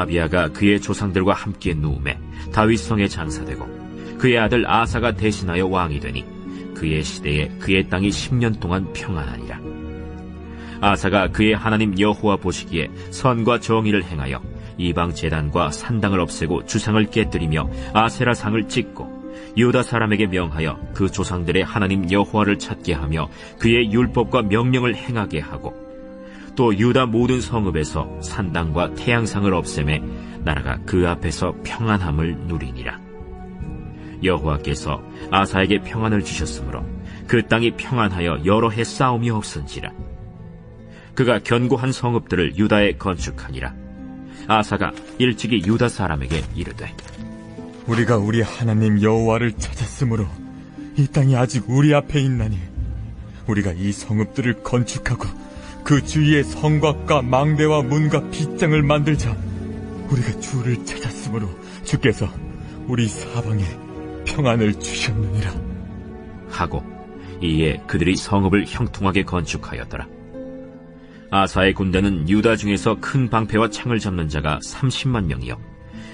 아비야가 그의 조상들과 함께 누움에 다윗 성에 장사되고 그의 아들 아사가 대신하여 왕이 되니 그의 시대에 그의 땅이 10년 동안 평안하니라. 아사가 그의 하나님 여호와 보시기에 선과 정의를 행하여 이방 제단과 산당을 없애고 주상을 깨뜨리며 아세라 상을 찍고 유다 사람에게 명하여 그 조상들의 하나님 여호와를 찾게 하며 그의 율법과 명령을 행하게 하고 또 유다 모든 성읍에서 산당과 태양상을 없애매 나라가 그 앞에서 평안함을 누리니라. 여호와께서 아사에게 평안을 주셨으므로 그 땅이 평안하여 여러 해 싸움이 없은지라. 그가 견고한 성읍들을 유다에 건축하니라. 아사가 일찍이 유다 사람에게 이르되 우리가 우리 하나님 여호와를 찾았으므로 이 땅이 아직 우리 앞에 있나니 우리가 이 성읍들을 건축하고 그 주위에 성곽과 망대와 문과 빗장을 만들자. 우리가 주를 찾았으므로 주께서 우리 사방에 평안을 주셨느니라 하고 이에 그들이 성읍을 형통하게 건축하였더라. 아사의 군대는 유다 중에서 큰 방패와 창을 잡는 자가 30만 명이요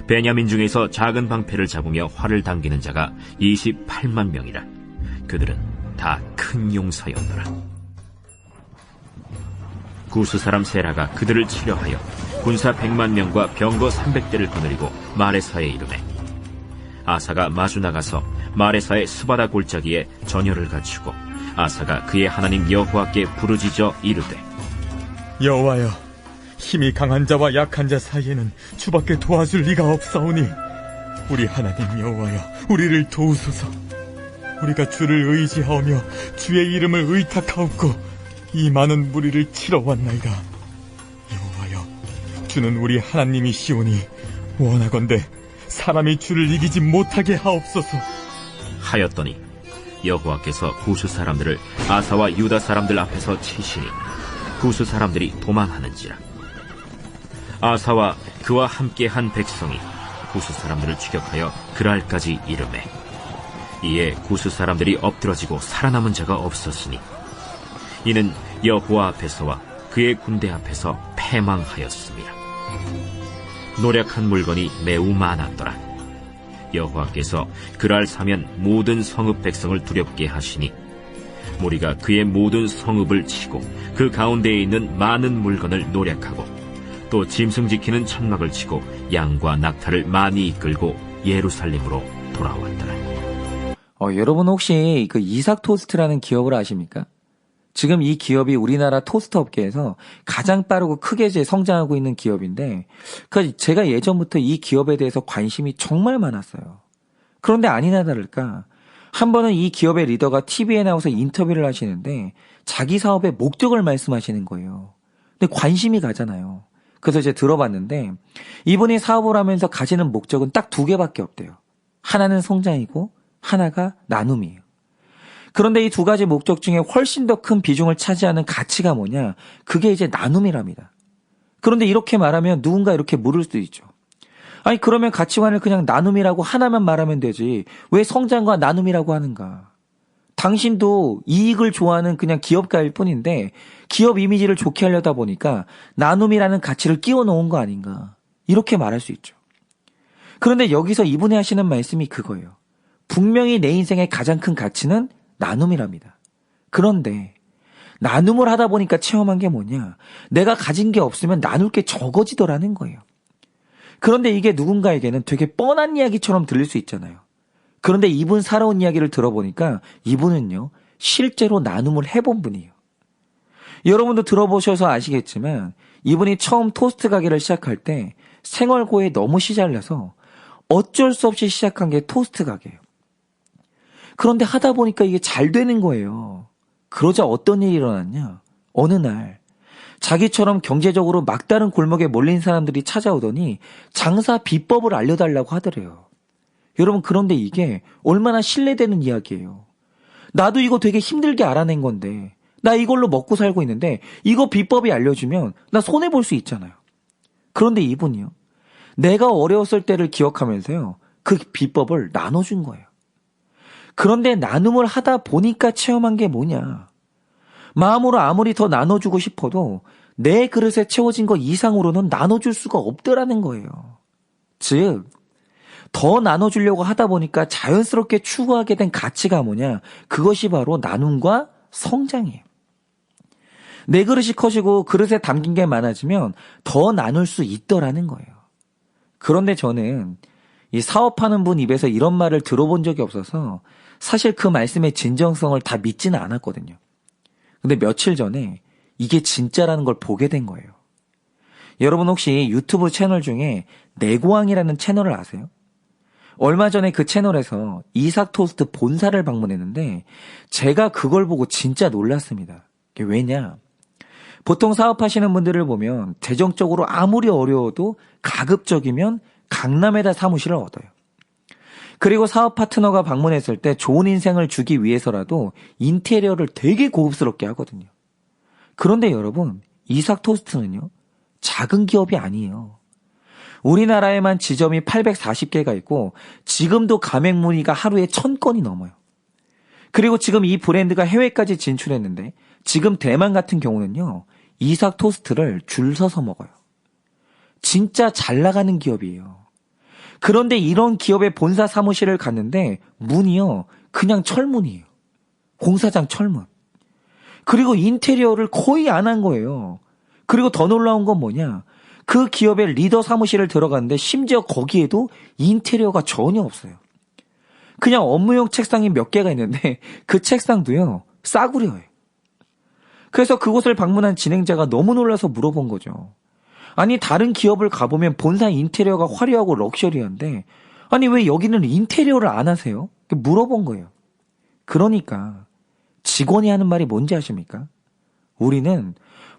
베냐민 중에서 작은 방패를 잡으며 활을 당기는 자가 28만 명이라. 그들은 다 큰 용사였더라. 구스 사람 세라가 그들을 치려하여 군사 100만 명과 병거 300대를 거느리고 마레사에 이르매 아사가 마주 나가서 마레사의 스바다 골짜기에 전열을 갖추고 아사가 그의 하나님 여호와께 부르짖어 이르되 여호와여, 힘이 강한 자와 약한 자 사이에는 주밖에 도와줄 리가 없사오니 우리 하나님 여호와여, 우리를 도우소서. 우리가 주를 의지하오며 주의 이름을 의탁하옵고 이 많은 무리를 치러 왔나이다. 여호와여, 주는 우리 하나님이시오니 원하건대 사람이 주를 이기지 못하게 하옵소서 하였더니 여호와께서 구스 사람들을 아사와 유다 사람들 앞에서 치시니 구스 사람들이 도망하는지라. 아사와 그와 함께한 백성이 구스 사람들을 추격하여 그랄까지 이르매 이에 구스 사람들이 엎드러지고 살아남은 자가 없었으니 이는 여호와 앞에서와 그의 군대 앞에서 패망하였습니다. 노력한 물건이 매우 많았더라. 여호와께서 그랄 사면 모든 성읍 백성을 두렵게 하시니 무리가 그의 모든 성읍을 치고 그 가운데에 있는 많은 물건을 노략하고 또 짐승 지키는 천막을 치고 양과 낙타를 많이 이끌고 예루살렘으로 돌아왔더라. 여러분 혹시 그 이삭 토스트라는 기업을 아십니까? 지금 이 기업이 우리나라 토스트 업계에서 가장 빠르고 크게 성장하고 있는 기업인데, 제가 예전부터 이 기업에 대해서 관심이 정말 많았어요. 그런데 아니나 다를까, 한 번은 이 기업의 리더가 TV에 나와서 인터뷰를 하시는데, 자기 사업의 목적을 말씀하시는 거예요. 근데 관심이 가잖아요. 그래서 제가 들어봤는데, 이분이 사업을 하면서 가지는 목적은 딱 2개밖에 없대요. 하나는 성장이고, 하나가 나눔이에요. 그런데 이 2가지 목적 중에 훨씬 더 큰 비중을 차지하는 가치가 뭐냐? 그게 이제 나눔이랍니다. 그런데 이렇게 말하면 누군가 이렇게 물을 수도 있죠. 아니 그러면 가치관을 그냥 나눔이라고 하나만 말하면 되지 왜 성장과 나눔이라고 하는가? 당신도 이익을 좋아하는 그냥 기업가일 뿐인데 기업 이미지를 좋게 하려다 보니까 나눔이라는 가치를 끼워 놓은 거 아닌가? 이렇게 말할 수 있죠. 그런데 여기서 이분이 하시는 말씀이 그거예요. 분명히 내 인생의 가장 큰 가치는 나눔이랍니다. 그런데 나눔을 하다 보니까 체험한 게 뭐냐? 내가 가진 게 없으면 나눌 게 적어지더라는 거예요. 그런데 이게 누군가에게는 되게 뻔한 이야기처럼 들릴 수 있잖아요. 그런데 이분 살아온 이야기를 들어보니까 이분은요, 실제로 나눔을 해본 분이에요. 여러분도 들어보셔서 아시겠지만 이분이 처음 토스트 가게를 시작할 때 생활고에 너무 시달려서 어쩔 수 없이 시작한 게 토스트 가게예요. 그런데 하다 보니까 이게 잘 되는 거예요. 그러자 어떤 일이 일어났냐? 어느 날 자기처럼 경제적으로 막다른 골목에 몰린 사람들이 찾아오더니 장사 비법을 알려달라고 하더래요. 여러분 그런데 이게 얼마나 신뢰되는 이야기예요. 나도 이거 되게 힘들게 알아낸 건데 나 이걸로 먹고 살고 있는데 이거 비법이 알려주면 나 손해볼 수 있잖아요. 그런데 이분이요. 내가 어려웠을 때를 기억하면서요. 그 비법을 나눠준 거예요. 그런데 나눔을 하다 보니까 체험한 게 뭐냐. 마음으로 아무리 더 나눠주고 싶어도 내 그릇에 채워진 것 이상으로는 나눠줄 수가 없더라는 거예요. 즉, 더 나눠주려고 하다 보니까 자연스럽게 추구하게 된 가치가 뭐냐? 그것이 바로 나눔과 성장이에요. 내 그릇이 커지고 그릇에 담긴 게 많아지면 더 나눌 수 있더라는 거예요. 그런데 저는 이 사업하는 분 입에서 이런 말을 들어본 적이 없어서 사실 그 말씀의 진정성을 다 믿지는 않았거든요. 근데 며칠 전에 이게 진짜라는 걸 보게 된 거예요. 여러분 혹시 유튜브 채널 중에 내고왕이라는 채널을 아세요? 얼마 전에 그 채널에서 이삭토스트 본사를 방문했는데 제가 그걸 보고 진짜 놀랐습니다. 왜냐? 보통 사업하시는 분들을 보면 재정적으로 아무리 어려워도 가급적이면 강남에다 사무실을 얻어요. 그리고 사업 파트너가 방문했을 때 좋은 인생을 주기 위해서라도 인테리어를 되게 고급스럽게 하거든요. 그런데 여러분, 이삭토스트는요, 작은 기업이 아니에요. 우리나라에만 지점이 840개가 있고 지금도 가맹 문의가 하루에 1000건이 넘어요. 그리고 지금 이 브랜드가 해외까지 진출했는데 지금 대만 같은 경우는요, 이삭토스트를 줄 서서 먹어요. 진짜 잘 나가는 기업이에요. 그런데 이런 기업의 본사 사무실을 갔는데 문이요, 그냥 철문이에요. 공사장 철문. 그리고 인테리어를 거의 안 한 거예요. 그리고 더 놀라운 건 뭐냐? 그 기업의 리더 사무실을 들어갔는데 심지어 거기에도 인테리어가 전혀 없어요. 그냥 업무용 책상이 몇 개가 있는데 그 책상도요, 싸구려예요. 그래서 그곳을 방문한 진행자가 너무 놀라서 물어본 거죠. 아니, 다른 기업을 가보면 본사 인테리어가 화려하고 럭셔리한데 아니 왜 여기는 인테리어를 안 하세요? 물어본 거예요. 그러니까 직원이 하는 말이 뭔지 아십니까? 우리는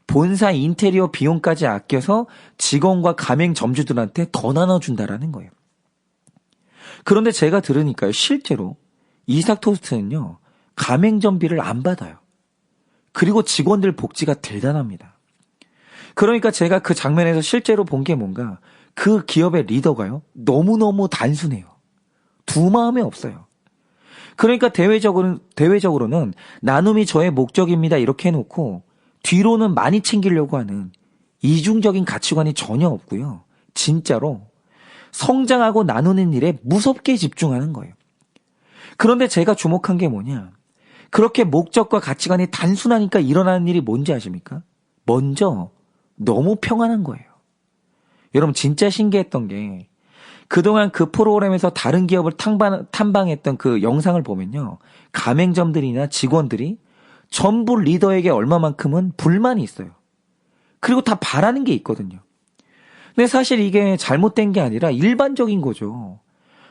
본사 인테리어 비용까지 아껴서 직원과 가맹 점주들한테 더 나눠준다라는 거예요. 그런데 제가 들으니까요, 실제로 이삭토스트는요, 가맹점비를 안 받아요. 그리고 직원들 복지가 대단합니다. 그러니까 제가 그 장면에서 실제로 본 게 뭔가 그 기업의 리더가요, 너무너무 단순해요. 두 마음이 없어요. 그러니까 대외적으로는 나눔이 저의 목적입니다 이렇게 해놓고 뒤로는 많이 챙기려고 하는 이중적인 가치관이 전혀 없고요. 진짜로 성장하고 나누는 일에 무섭게 집중하는 거예요. 그런데 제가 주목한 게 뭐냐? 그렇게 목적과 가치관이 단순하니까 일어나는 일이 뭔지 아십니까? 먼저 너무 평안한 거예요. 여러분 진짜 신기했던 게 그동안 그 프로그램에서 다른 기업을 탐방했던 그 영상을 보면요. 가맹점들이나 직원들이 전부 리더에게 얼마만큼은 불만이 있어요. 그리고 다 바라는 게 있거든요. 근데 사실 이게 잘못된 게 아니라 일반적인 거죠.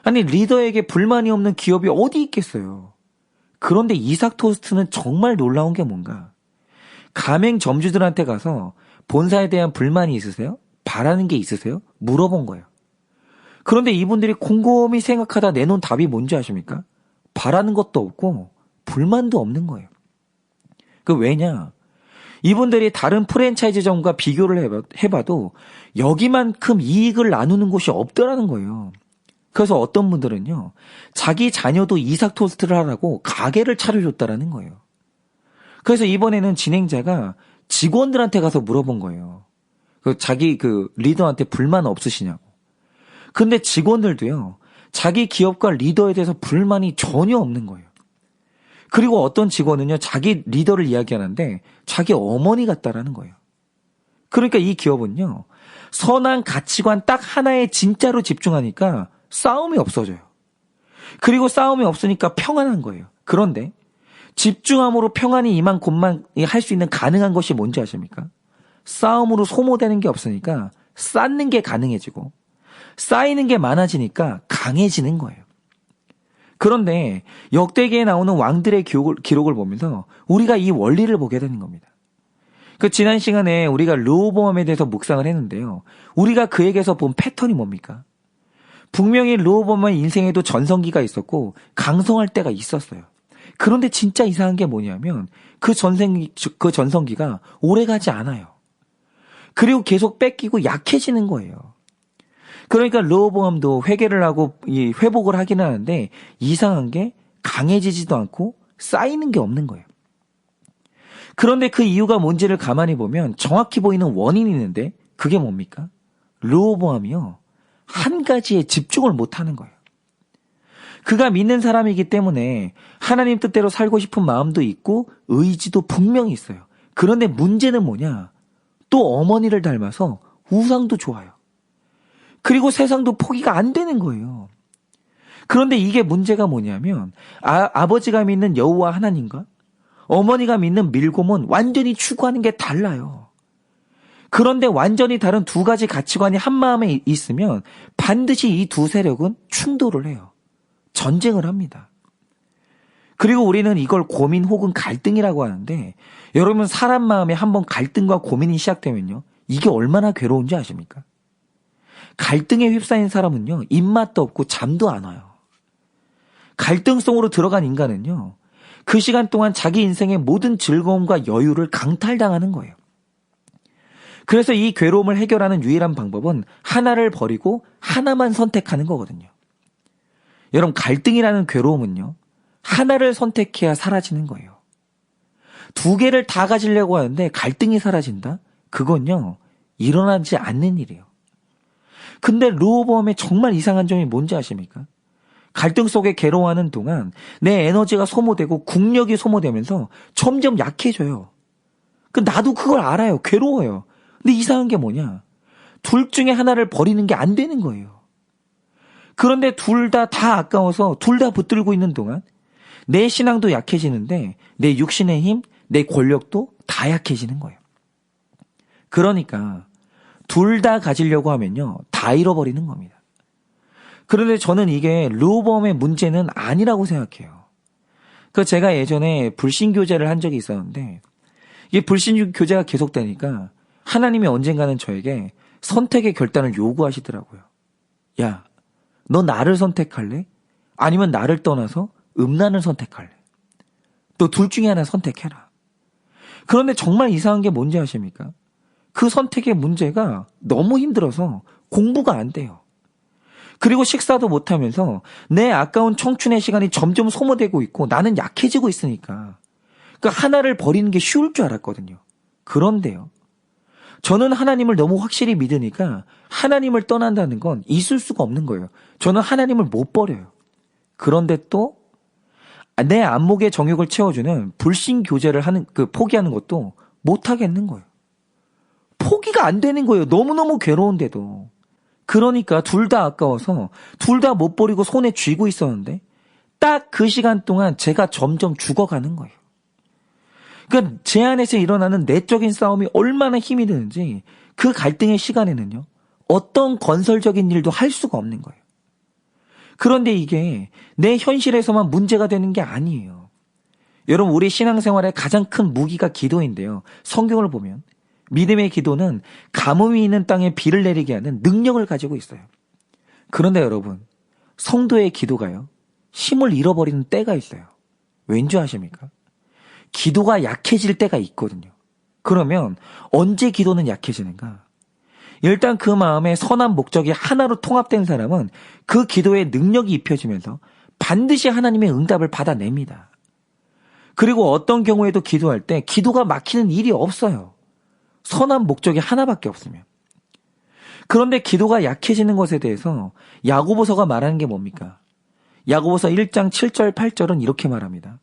아니 리더에게 불만이 없는 기업이 어디 있겠어요. 그런데 이삭토스트는 정말 놀라운 게 뭔가 가맹 점주들한테 가서 본사에 대한 불만이 있으세요? 바라는 게 있으세요? 물어본 거예요. 그런데 이분들이 곰곰이 생각하다 내놓은 답이 뭔지 아십니까? 바라는 것도 없고 불만도 없는 거예요. 왜냐? 이분들이 다른 프랜차이즈점과 비교를 해봐도 여기만큼 이익을 나누는 곳이 없더라는 거예요. 그래서 어떤 분들은요, 자기 자녀도 이삭토스트를 하라고 가게를 차려줬다라는 거예요. 그래서 이번에는 진행자가 직원들한테 가서 물어본 거예요. 자기 리더한테 불만 없으시냐고. 근데 직원들도요, 자기 기업과 리더에 대해서 불만이 전혀 없는 거예요. 그리고 어떤 직원은요, 자기 리더를 이야기하는데 자기 어머니 같다라는 거예요. 그러니까 이 기업은요, 선한 가치관 딱 하나에 진짜로 집중하니까 싸움이 없어져요. 그리고 싸움이 없으니까 평안한 거예요. 그런데 집중함으로 평안이 임한 곳만 할 수 있는 가능한 것이 뭔지 아십니까? 싸움으로 소모되는 게 없으니까 쌓는 게 가능해지고 쌓이는 게 많아지니까 강해지는 거예요. 그런데 역대기에 나오는 왕들의 기록을 보면서 우리가 이 원리를 보게 되는 겁니다. 지난 시간에 우리가 르호보암에 대해서 묵상을 했는데요. 우리가 그에게서 본 패턴이 뭡니까? 분명히 르호보암의 인생에도 전성기가 있었고 강성할 때가 있었어요. 그런데 진짜 이상한 게 뭐냐면 그 전성기가 오래가지 않아요. 그리고 계속 뺏기고 약해지는 거예요. 그러니까 르호보암도 회개를 하고 회복을 하긴 하는데 이상한 게 강해지지도 않고 쌓이는 게 없는 거예요. 그런데 그 이유가 뭔지를 가만히 보면 정확히 보이는 원인이 있는데 그게 뭡니까? 르호보암이요. 한 가지에 집중을 못하는 거예요. 그가 믿는 사람이기 때문에 하나님 뜻대로 살고 싶은 마음도 있고 의지도 분명히 있어요. 그런데 문제는 뭐냐? 또 어머니를 닮아서 우상도 좋아요. 그리고 세상도 포기가 안 되는 거예요. 그런데 이게 문제가 뭐냐면 아버지가 믿는 여호와 하나님과 어머니가 믿는 밀곰은 완전히 추구하는 게 달라요. 그런데 완전히 다른 두 가지 가치관이 한 마음에 있으면 반드시 이 두 세력은 충돌을 해요. 전쟁을 합니다. 그리고 우리는 이걸 고민 혹은 갈등이라고 하는데 여러분 사람 마음에 한번 갈등과 고민이 시작되면요. 이게 얼마나 괴로운지 아십니까? 갈등에 휩싸인 사람은요. 입맛도 없고 잠도 안 와요. 갈등 속으로 들어간 인간은요. 그 시간 동안 자기 인생의 모든 즐거움과 여유를 강탈당하는 거예요. 그래서 이 괴로움을 해결하는 유일한 방법은 하나를 버리고 하나만 선택하는 거거든요. 여러분 갈등이라는 괴로움은요. 하나를 선택해야 사라지는 거예요. 두 개를 다 가지려고 하는데 갈등이 사라진다? 그건요. 일어나지 않는 일이에요. 근데 르호보암의 정말 이상한 점이 뭔지 아십니까? 갈등 속에 괴로워하는 동안 내 에너지가 소모되고 국력이 소모되면서 점점 약해져요. 나도 그걸 알아요. 괴로워요. 근데 이상한 게 뭐냐? 둘 중에 하나를 버리는 게 안 되는 거예요. 그런데 둘 다 아까워서 둘 다 붙들고 있는 동안 내 신앙도 약해지는데 내 육신의 힘, 내 권력도 다 약해지는 거예요. 그러니까 둘 다 가지려고 하면요. 다 잃어버리는 겁니다. 그런데 저는 이게 르호보암의 문제는 아니라고 생각해요. 제가 예전에 불신교제를 한 적이 있었는데 이게 불신교제가 계속되니까 하나님이 언젠가는 저에게 선택의 결단을 요구하시더라고요. 야, 너 나를 선택할래? 아니면 나를 떠나서 음란을 선택할래? 너 둘 중에 하나 선택해라. 그런데 정말 이상한 게 뭔지 아십니까? 그 선택의 문제가 너무 힘들어서 공부가 안 돼요. 그리고 식사도 못하면서 내 아까운 청춘의 시간이 점점 소모되고 있고 나는 약해지고 있으니까 하나를 버리는 게 쉬울 줄 알았거든요. 그런데요. 저는 하나님을 너무 확실히 믿으니까 하나님을 떠난다는 건 있을 수가 없는 거예요. 저는 하나님을 못 버려요. 그런데 또 내 안목의 정욕을 채워주는 불신 교제를 포기하는 것도 못 하겠는 거예요. 포기가 안 되는 거예요. 너무너무 괴로운데도. 그러니까 둘 다 아까워서 둘 다 못 버리고 손에 쥐고 있었는데 딱 그 시간 동안 제가 점점 죽어가는 거예요. 제 안에서 일어나는 내적인 싸움이 얼마나 힘이 드는지 그 갈등의 시간에는요. 어떤 건설적인 일도 할 수가 없는 거예요. 그런데 이게 내 현실에서만 문제가 되는 게 아니에요. 여러분 우리 신앙생활의 가장 큰 무기가 기도인데요. 성경을 보면 믿음의 기도는 가뭄이 있는 땅에 비를 내리게 하는 능력을 가지고 있어요. 그런데 여러분 성도의 기도가요. 힘을 잃어버리는 때가 있어요. 왠지 아십니까? 기도가 약해질 때가 있거든요. 그러면 언제 기도는 약해지는가? 일단 그 마음에 선한 목적이 하나로 통합된 사람은 그 기도에 능력이 입혀지면서 반드시 하나님의 응답을 받아냅니다. 그리고 어떤 경우에도 기도할 때 기도가 막히는 일이 없어요. 선한 목적이 하나밖에 없으면. 그런데 기도가 약해지는 것에 대해서 야고보서가 말하는 게 뭡니까? 야고보서 1장 7절 8절은 이렇게 말합니다.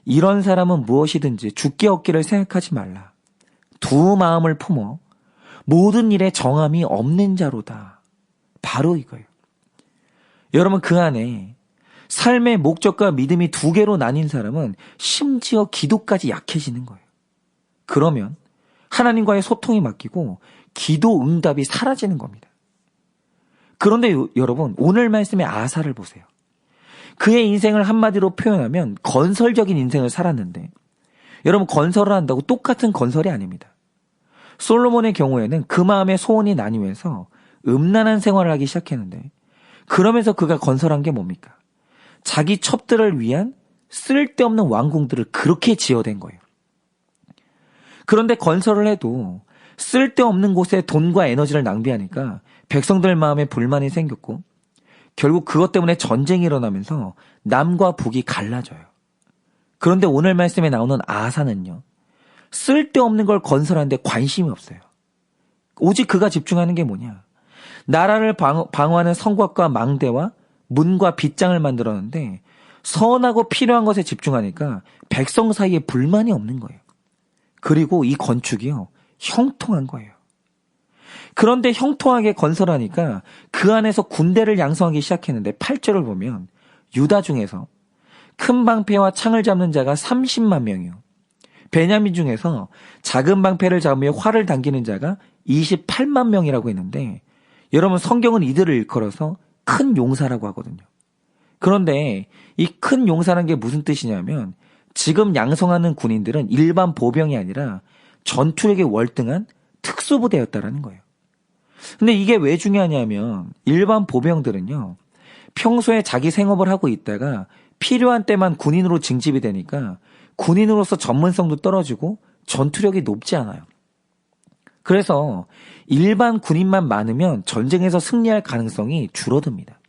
이런 사람은 무엇이든지 주께 얻기를 생각하지 말라. 두 마음을 품어 모든 일에 정함이 없는 자로다. 바로 이거예요. 여러분 그 안에 삶의 목적과 믿음이 두 개로 나뉜 사람은 심지어 기도까지 약해지는 거예요. 그러면 하나님과의 소통이 막히고 기도 응답이 사라지는 겁니다. 그런데 여러분 오늘 말씀의 아사를 보세요. 그의 인생을 한마디로 표현하면 건설적인 인생을 살았는데 여러분 건설을 한다고 똑같은 건설이 아닙니다. 솔로몬의 경우에는 그 마음의 소원이 나뉘면서 음란한 생활을 하기 시작했는데 그러면서 그가 건설한 게 뭡니까? 자기 첩들을 위한 쓸데없는 왕궁들을 그렇게 지어댄 거예요. 그런데 건설을 해도 쓸데없는 곳에 돈과 에너지를 낭비하니까 백성들 마음에 불만이 생겼고 결국 그것 때문에 전쟁이 일어나면서 남과 북이 갈라져요. 그런데 오늘 말씀에 나오는 아하사는요. 쓸데없는 걸 건설하는데 관심이 없어요. 오직 그가 집중하는 게 뭐냐? 나라를 방어하는 성곽과 망대와 문과 빗장을 만들었는데 선하고 필요한 것에 집중하니까 백성 사이에 불만이 없는 거예요. 그리고 이 건축이요, 형통한 거예요. 그런데 형통하게 건설하니까 그 안에서 군대를 양성하기 시작했는데 8절을 보면 유다 중에서 큰 방패와 창을 잡는 자가 30만 명이요. 베냐민 중에서 작은 방패를 잡으며 활을 당기는 자가 28만 명이라고 했는데 여러분 성경은 이들을 일컬어서 큰 용사라고 하거든요. 그런데 이 큰 용사라는 게 무슨 뜻이냐면 지금 양성하는 군인들은 일반 보병이 아니라 전투력에 월등한 특수부대였다라는 거예요. 근데 이게 왜 중요하냐면 일반 보병들은요, 평소에 자기 생업을 하고 있다가 필요한 때만 군인으로 징집이 되니까 군인으로서 전문성도 떨어지고 전투력이 높지 않아요. 그래서 일반 군인만 많으면 전쟁에서 승리할 가능성이 줄어듭니다.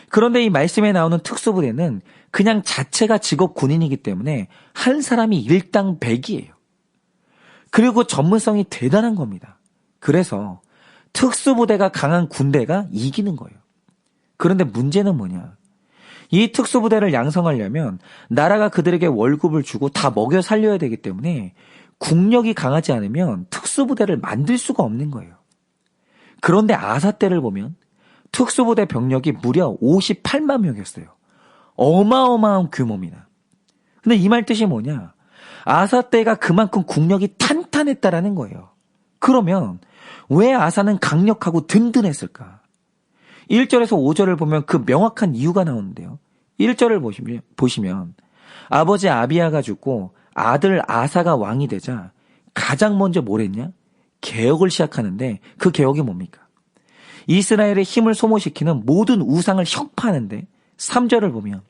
그런데 이 말씀에 나오는 특수부대는 그냥 자체가 직업 군인이기 때문에 한 사람이 일당 100이에요. 그리고 전문성이 대단한 겁니다. 그래서 특수부대가 강한 군대가 이기는 거예요. 그런데 문제는 뭐냐? 이 특수부대를 양성하려면 나라가 그들에게 월급을 주고 다 먹여 살려야 되기 때문에 국력이 강하지 않으면 특수부대를 만들 수가 없는 거예요. 그런데 아사 때를 보면 특수부대 병력이 무려 58만 명이었어요. 어마어마한 규모입니다. 근데 이 말 뜻이 뭐냐? 아사 때가 그만큼 국력이 탄탄했다라는 거예요. 그러면 왜 아사는 강력하고 든든했을까? 1절에서 5절을 보면 그 명확한 이유가 나오는데요. 1절을 보시면 아버지 아비야가 죽고 아들 아사가 왕이 되자 가장 먼저 뭘 했냐? 개혁을 시작하는데 그 개혁이 뭡니까? 이스라엘의 힘을 소모시키는 모든 우상을 혁파하는데 3절을 보면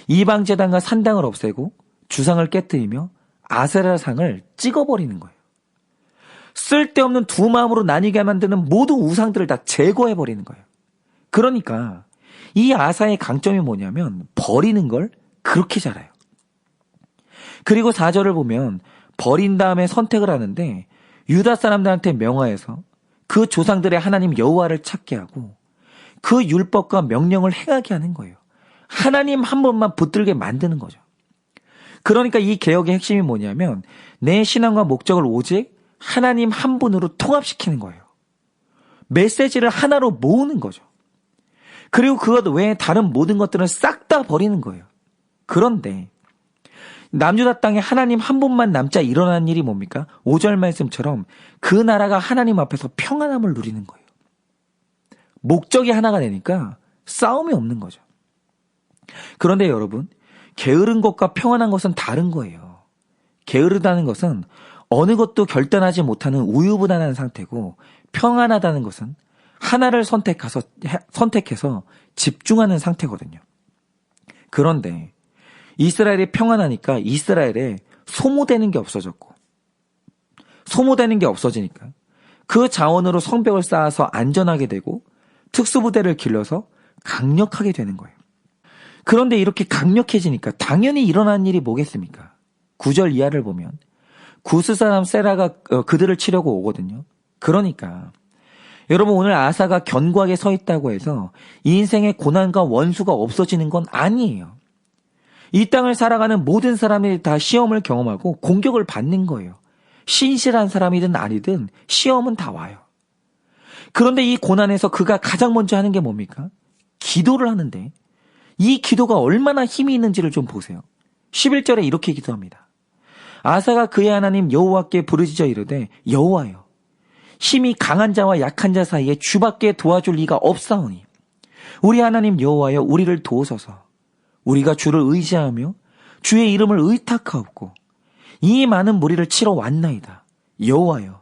이방제단과 산당을 없애고 주상을 깨뜨리며 아세라상을 찍어버리는 거예요. 쓸데없는 두 마음으로 나뉘게 만드는 모든 우상들을 다 제거해버리는 거예요. 그러니까 이 아사의 강점이 뭐냐면 버리는 걸 그렇게 잘해요. 그리고 4절을 보면 버린 다음에 선택을 하는데 유다 사람들한테 명하여서 그 조상들의 하나님 여호와를 찾게 하고 그 율법과 명령을 행하게 하는 거예요. 하나님 한 분만 붙들게 만드는 거죠. 그러니까 이 개혁의 핵심이 뭐냐면 내 신앙과 목적을 오직 하나님 한 분으로 통합시키는 거예요. 메시지를 하나로 모으는 거죠. 그리고 그것 외에 다른 모든 것들은 싹 다 버리는 거예요. 그런데 남유다 땅에 하나님 한 분만 남자 일어난 일이 뭡니까? 5절 말씀처럼 그 나라가 하나님 앞에서 평안함을 누리는 거예요. 목적이 하나가 되니까 싸움이 없는 거죠. 그런데 여러분, 게으른 것과 평안한 것은 다른 거예요. 게으르다는 것은 어느 것도 결단하지 못하는 우유부단한 상태고 평안하다는 것은 하나를 선택해서 집중하는 상태거든요. 그런데 이스라엘이 평안하니까 이스라엘에 소모되는 게 없어졌고 소모되는 게 없어지니까 그 자원으로 성벽을 쌓아서 안전하게 되고 특수부대를 길러서 강력하게 되는 거예요. 그런데 이렇게 강력해지니까 당연히 일어난 일이 뭐겠습니까? 9절 이하를 보면 구스 사람 세라가 그들을 치려고 오거든요. 그러니까 여러분 오늘 아사가 견고하게 서 있다고 해서 이 인생의 고난과 원수가 없어지는 건 아니에요. 이 땅을 살아가는 모든 사람들이 다 시험을 경험하고 공격을 받는 거예요. 신실한 사람이든 아니든 시험은 다 와요. 그런데 이 고난에서 그가 가장 먼저 하는 게 뭡니까? 기도를 하는데 이 기도가 얼마나 힘이 있는지를 좀 보세요. 11절에 이렇게 기도합니다. 아사가 그의 하나님 여호와께 부르짖어 이르되 여호와여 힘이 강한 자와 약한 자 사이에 주밖에 도와줄 리가 없사오니 우리 하나님 여호와여 우리를 도우소서. 우리가 주를 의지하며 주의 이름을 의탁하옵고 이 많은 무리를 치러 왔나이다. 여호와여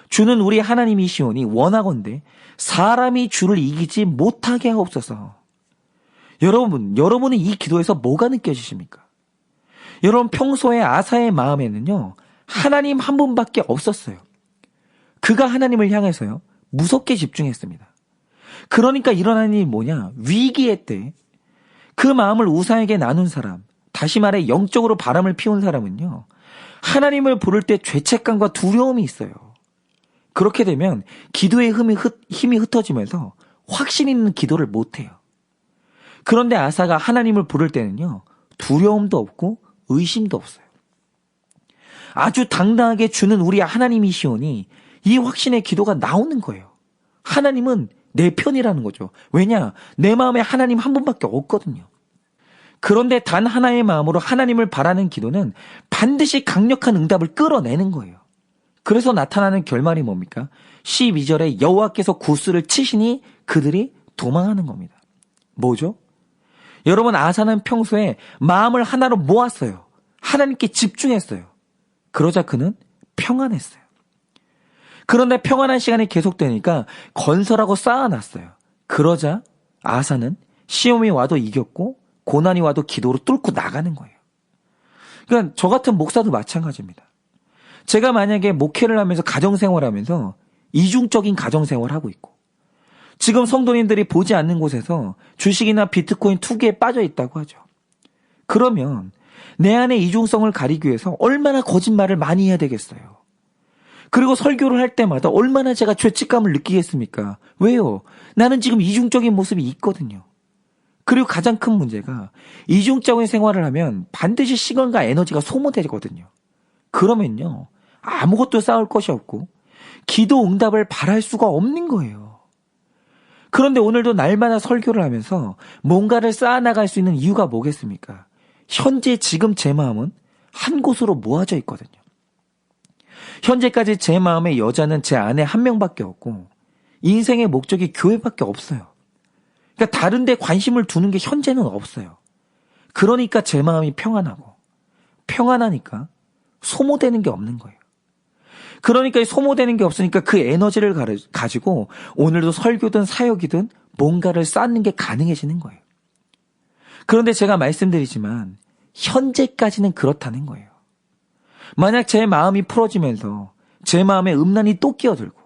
주는 우리 하나님이시오니 원하건대 사람이 주를 이기지 못하게 하옵소서. 여러분은 이 기도에서 뭐가 느껴지십니까? 여러분 평소에 아사의 마음에는요 하나님 한 분밖에 없었어요. 그가 하나님을 향해서요 무섭게 집중했습니다. 그러니까 일어난 일이 뭐냐? 위기의 때 그 마음을 우상에게 나눈 사람, 다시 말해 영적으로 바람을 피운 사람은요 하나님을 부를 때 죄책감과 두려움이 있어요. 그렇게 되면 기도의 힘이 흩어지면서 확신 있는 기도를 못해요. 그런데 아사가 하나님을 부를 때는요, 두려움도 없고 의심도 없어요. 아주 당당하게 주는 우리 하나님이시오니 이 확신의 기도가 나오는 거예요. 하나님은 내 편이라는 거죠. 왜냐? 내 마음에 하나님 한 분밖에 없거든요. 그런데 단 하나의 마음으로 하나님을 바라는 기도는 반드시 강력한 응답을 끌어내는 거예요. 그래서 나타나는 결말이 뭡니까? 12절에 여호와께서 구스를 치시니 그들이 도망하는 겁니다. 뭐죠? 여러분, 아사는 평소에 마음을 하나로 모았어요. 하나님께 집중했어요. 그러자 그는 평안했어요. 그런데 평안한 시간이 계속되니까 건설하고 쌓아놨어요. 그러자 아사는 시험이 와도 이겼고 고난이 와도 기도로 뚫고 나가는 거예요. 그러니까 저 같은 목사도 마찬가지입니다. 제가 만약에 목회를 하면서 가정생활하면서 이중적인 가정생활을 하고 있고 지금 성도님들이 보지 않는 곳에서 주식이나 비트코인 투기에 빠져 있다고 하죠. 그러면 내 안의 이중성을 가리기 위해서 얼마나 거짓말을 많이 해야 되겠어요. 그리고 설교를 할 때마다 얼마나 제가 죄책감을 느끼겠습니까? 왜요? 나는 지금 이중적인 모습이 있거든요. 그리고 가장 큰 문제가 이중적인 생활을 하면 반드시 시간과 에너지가 소모되거든요. 그러면요, 아무것도 쌓을 것이 없고 기도 응답을 바랄 수가 없는 거예요. 그런데 오늘도 날마다 설교를 하면서 뭔가를 쌓아나갈 수 있는 이유가 뭐겠습니까? 현재 지금 제 마음은 한 곳으로 모아져 있거든요. 현재까지 제 마음의 여자는 제 아내 한 명밖에 없고 인생의 목적이 교회밖에 없어요. 그러니까 다른 데 관심을 두는 게 현재는 없어요. 그러니까 제 마음이 평안하고 평안하니까 소모되는 게 없는 거예요. 그러니까 소모되는 게 없으니까 그 에너지를 가지고 오늘도 설교든 사역이든 뭔가를 쌓는 게 가능해지는 거예요. 그런데 제가 말씀드리지만 현재까지는 그렇다는 거예요. 만약 제 마음이 풀어지면서 제 마음에 음란이 또 끼어들고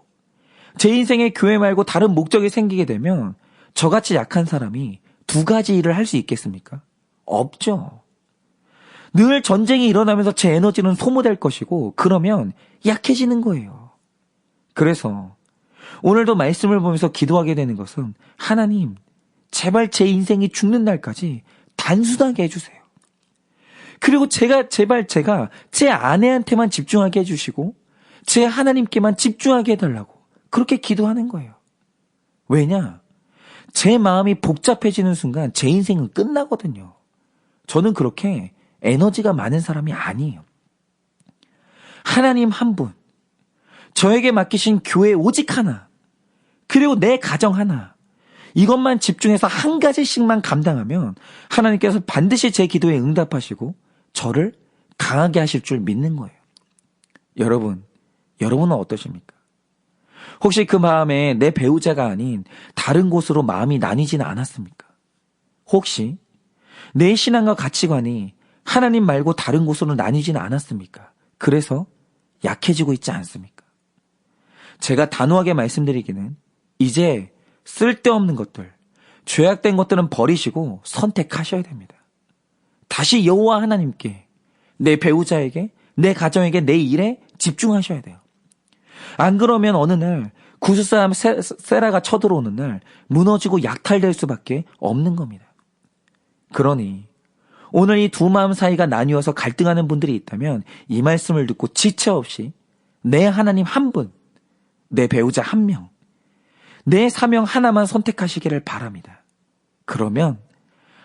제 인생에 교회 말고 다른 목적이 생기게 되면 저같이 약한 사람이 두 가지 일을 할 수 있겠습니까? 없죠. 늘 전쟁이 일어나면서 제 에너지는 소모될 것이고 그러면 약해지는 거예요. 그래서 오늘도 말씀을 보면서 기도하게 되는 것은 하나님, 제발 제 인생이 죽는 날까지 단순하게 해주세요. 그리고 제발 제가 제 아내한테만 집중하게 해주시고 제 하나님께만 집중하게 해달라고 그렇게 기도하는 거예요. 왜냐? 제 마음이 복잡해지는 순간 제 인생은 끝나거든요. 저는 그렇게 에너지가 많은 사람이 아니에요. 하나님 한 분, 저에게 맡기신 교회 오직 하나, 그리고 내 가정 하나, 이것만 집중해서 한 가지씩만 감당하면 하나님께서 반드시 제 기도에 응답하시고 저를 강하게 하실 줄 믿는 거예요. 여러분은 어떠십니까? 혹시 그 마음에 내 배우자가 아닌 다른 곳으로 마음이 나뉘지는 않았습니까? 혹시 내 신앙과 가치관이 하나님 말고 다른 곳으로 나뉘지는 않았습니까? 그래서 약해지고 있지 않습니까? 제가 단호하게 말씀드리기는 이제 쓸데없는 것들, 죄악된 것들은 버리시고 선택하셔야 됩니다. 다시 여호와 하나님께, 내 배우자에게, 내 가정에게, 내 일에 집중하셔야 돼요. 안 그러면 어느 날 구스사람 세라가 쳐들어오는 날 무너지고 약탈될 수밖에 없는 겁니다. 그러니 오늘 이 두 마음 사이가 나뉘어서 갈등하는 분들이 있다면 이 말씀을 듣고 지체 없이 내 하나님 한 분, 내 배우자 한 명, 내 사명 하나만 선택하시기를 바랍니다. 그러면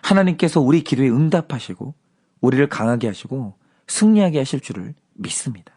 하나님께서 우리 기도에 응답하시고 우리를 강하게 하시고 승리하게 하실 줄을 믿습니다.